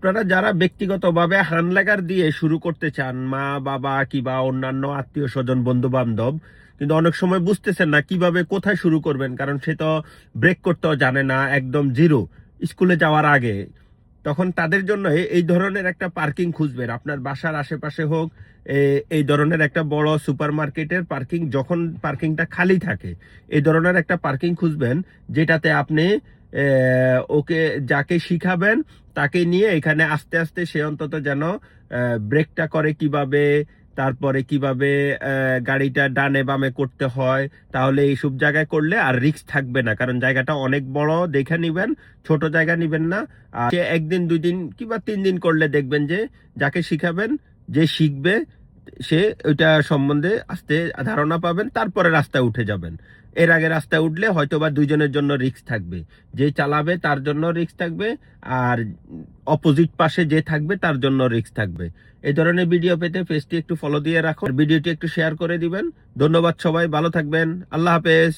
আপনারা যারা ব্যক্তিগতভাবে হ্যান্ডলেগার দিয়ে শুরু করতে চান, মা বাবা কিংবা অন্যান্য আত্মীয় স্বজন বন্ধু বান্ধব, কিন্তু অনেক সময় বুঝতেছেন না কিভাবে কোথায় শুরু করবেন, কারণ সে তো ব্রেক করতেও জানে না, একদম জিরো স্কুলে যাওয়ার আগে। তখন তাদের জন্য এই ধরনের একটা পার্কিং খুঁজবেন, আপনার বাসার আশেপাশে হোক, এই ধরনের একটা বড় সুপার মার্কেটের পার্কিং, যখন পার্কিংটা খালি থাকে এই ধরনের একটা পার্কিং খুঁজবেন, যেটাতে আপনি ওকে যাকে শিখাবেন তাকে নিয়ে এখানে আস্তে আস্তে সে অন্তত যেন ব্রেকটা করে কিভাবে, তারপরে কিভাবে গাড়িটা ডানে বামে করতে হয়। তাহলে এইসব জায়গায় করলে আর রিস্ক থাকবে না, কারণ জায়গাটা অনেক বড় দেখে নিবেন, ছোট জায়গা নিবেন না। আর সে একদিন 2 দিন কিংবা 3 দিন করলে দেখবেন যে যাকে শিখাবেন, যে শিখবে, সে ওইটা সম্বন্ধে আস্তে ধারণা পাবেন, তারপরে রাস্তায় উঠে যাবেন। এর আগে রাস্তায় উঠলে হয়তোবা দুইজনের জন্য রিস্ক থাকবে, যে চালাবে তার জন্য রিস্ক থাকবে, আর অপোজিট পাশে যে থাকবে তার জন্য রিস্ক থাকবে। এই ধরনের ভিডিও পেতে পেজটি একটু ফলো দিয়ে রাখুন, ভিডিওটি একটু শেয়ার করে দিবেন। ধন্যবাদ, সবাই ভালো থাকবেন, আল্লাহ হাফেজ।